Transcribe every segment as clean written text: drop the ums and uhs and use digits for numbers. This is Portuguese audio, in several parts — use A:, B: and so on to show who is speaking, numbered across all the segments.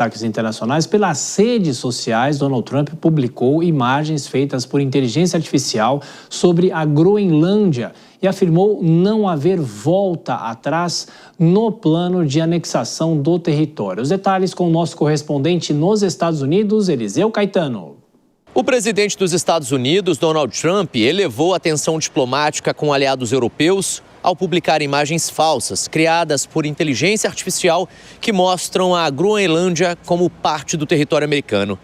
A: ataques internacionais, pelas redes sociais, Donald Trump publicou imagens feitas por inteligência artificial sobre a Groenlândia e afirmou não haver volta atrás no plano de anexação do território. Os detalhes com o nosso correspondente nos Estados Unidos, Eliseu Caetano.
B: O presidente dos Estados Unidos, Donald Trump, elevou a tensão diplomática com aliados europeus ao publicar imagens falsas criadas por inteligência artificial que mostram a Groenlândia como parte do território americano.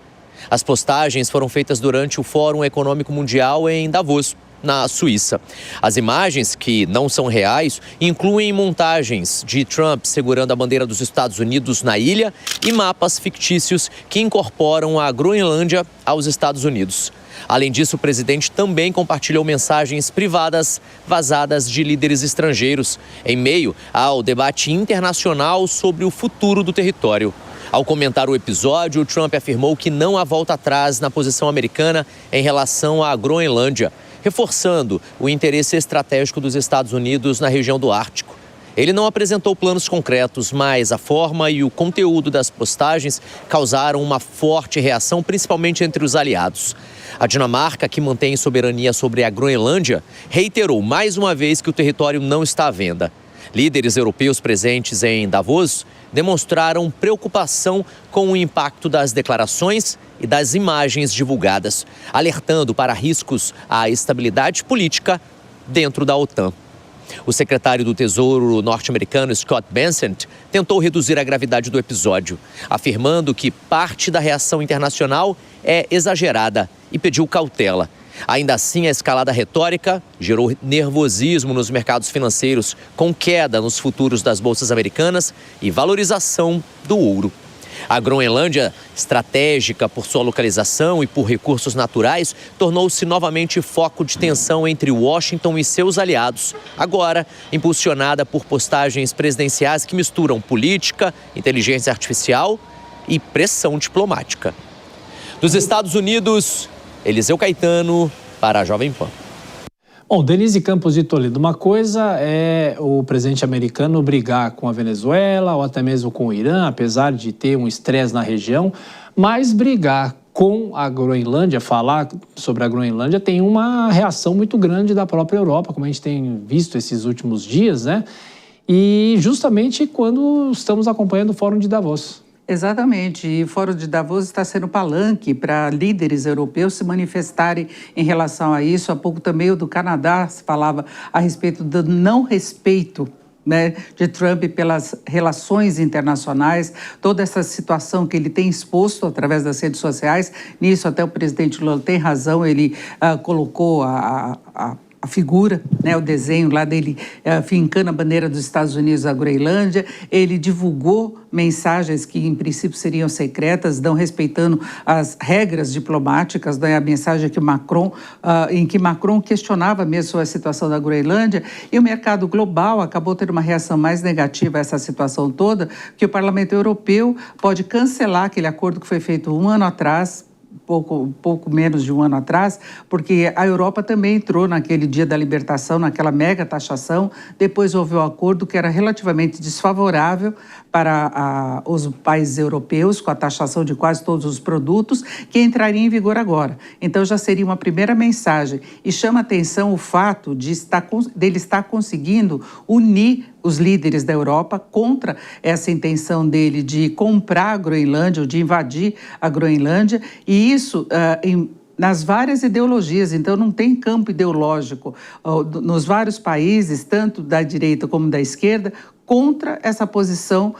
B: As postagens foram feitas durante o Fórum Econômico Mundial em Davos, na Suíça. As imagens, que não são reais, incluem montagens de Trump segurando a bandeira dos Estados Unidos na ilha e mapas fictícios que incorporam a Groenlândia aos Estados Unidos. Além disso, o presidente também compartilhou mensagens privadas vazadas de líderes estrangeiros, em meio ao debate internacional sobre o futuro do território. Ao comentar o episódio, Trump afirmou que não há volta atrás na posição americana em relação à Groenlândia, reforçando o interesse estratégico dos Estados Unidos na região do Ártico. Ele não apresentou planos concretos, mas a forma e o conteúdo das postagens causaram uma forte reação, principalmente entre os aliados. A Dinamarca, que mantém soberania sobre a Groenlândia, reiterou mais uma vez que o território não está à venda. Líderes europeus presentes em Davos demonstraram preocupação com o impacto das declarações e das imagens divulgadas, alertando para riscos à estabilidade política dentro da OTAN. O secretário do Tesouro norte-americano, Scott Bessent, tentou reduzir a gravidade do episódio, afirmando que parte da reação internacional é exagerada e pediu cautela. Ainda assim, a escalada retórica gerou nervosismo nos mercados financeiros, com queda nos futuros das bolsas americanas e valorização do ouro. A Groenlândia, estratégica por sua localização e por recursos naturais, tornou-se novamente foco de tensão entre Washington e seus aliados, agora impulsionada por postagens presidenciais que misturam política, inteligência artificial e pressão diplomática. Dos Estados Unidos, Eliseu Caetano, para a Jovem Pan.
A: Bom, Denise Campos de Toledo, uma coisa é o presidente americano brigar com a Venezuela ou até mesmo com o Irã, apesar de ter um estresse na região, mas brigar com a Groenlândia, falar sobre a Groenlândia, tem uma reação muito grande da própria Europa, como a gente tem visto esses últimos dias, né? E justamente quando estamos acompanhando o Fórum de Davos.
C: Exatamente, e o Fórum de Davos está sendo palanque para líderes europeus se manifestarem em relação a isso. Há pouco também o do Canadá se falava a respeito do não respeito, né, de Trump pelas relações internacionais, toda essa situação que ele tem exposto através das redes sociais. Nisso até o presidente Lula tem razão, ele colocou a figura, né, o desenho lá dele fincando a bandeira dos Estados Unidos à Groenlândia. Ele divulgou mensagens que em princípio seriam secretas, não respeitando as regras diplomáticas, né, a mensagem que em que Macron questionava mesmo sobre a situação da Groenlândia, e o mercado global acabou tendo uma reação mais negativa a essa situação toda, que o Parlamento Europeu pode cancelar aquele acordo que foi feito um ano atrás, pouco menos de um ano atrás, porque a Europa também entrou naquele dia da libertação, naquela mega taxação. Depois houve um acordo que era relativamente desfavorável para os países europeus, com a taxação de quase todos os produtos, que entraria em vigor agora. Então já seria uma primeira mensagem. E chama atenção o fato dele estar conseguindo unir os líderes da Europa contra essa intenção dele de comprar a Groenlândia ou de invadir a Groenlândia, e isso nas várias ideologias. Então não tem campo ideológico nos vários países, tanto da direita como da esquerda, contra essa posição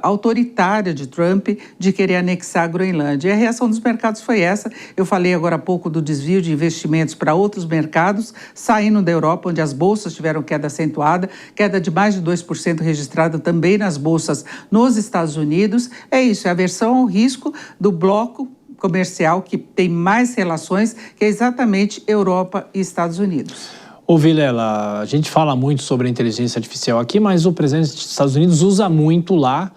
C: autoritária de Trump de querer anexar a Groenlândia. E a reação dos mercados foi essa. Eu falei agora há pouco do desvio de investimentos para outros mercados, saindo da Europa, onde as bolsas tiveram queda acentuada, queda de mais de 2% registrada também nas bolsas nos Estados Unidos. É isso, é a aversão ao risco do bloco comercial que tem mais relações, que é exatamente Europa e Estados Unidos.
A: Ô Vilela, a gente fala muito sobre a inteligência artificial aqui, mas o presidente dos Estados Unidos usa muito lá,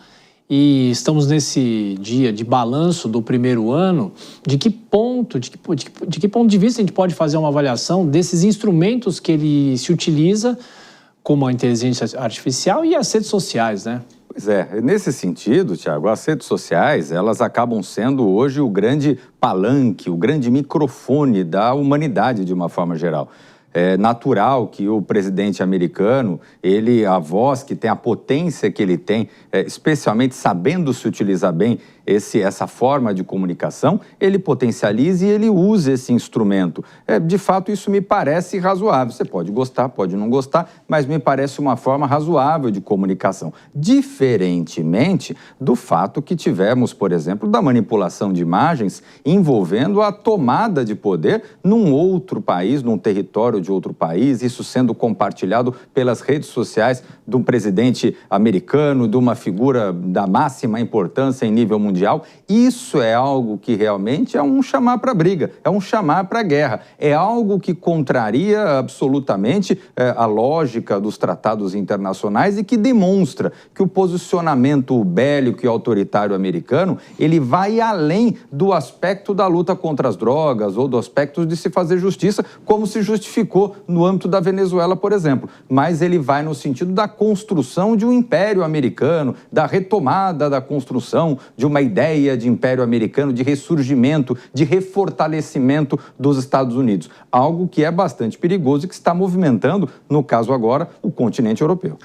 A: e estamos nesse dia de balanço do primeiro ano. De que ponto de vista a gente pode fazer uma avaliação desses instrumentos que ele se utiliza, como a inteligência artificial e as redes sociais, né?
D: Pois é, nesse sentido, Tiago, as redes sociais, elas acabam sendo hoje o grande palanque, o grande microfone da humanidade de uma forma geral. É natural que o presidente americano, a voz que tem, a potência que ele tem, especialmente sabendo se utilizar bem essa forma de comunicação, ele potencialize e ele use esse instrumento. De fato, isso me parece razoável. Você pode gostar, pode não gostar, mas me parece uma forma razoável de comunicação. Diferentemente do fato que tivemos, por exemplo, da manipulação de imagens envolvendo a tomada de poder num outro país, num território de outro país, isso sendo compartilhado pelas redes sociais de um presidente americano, de uma figura da máxima importância em nível mundial. Isso é algo que realmente é um chamar para briga, é um chamar para guerra, é algo que contraria absolutamente a lógica dos tratados internacionais e que demonstra que o posicionamento bélico e autoritário americano, ele vai além do aspecto da luta contra as drogas ou do aspecto de se fazer justiça, como se justificou no âmbito da Venezuela, por exemplo, mas ele vai no sentido da construção de um império americano, da retomada da construção de uma ideia de império americano, de ressurgimento, de refortalecimento dos Estados Unidos. Algo que é bastante perigoso e que está movimentando, no caso agora, o continente europeu.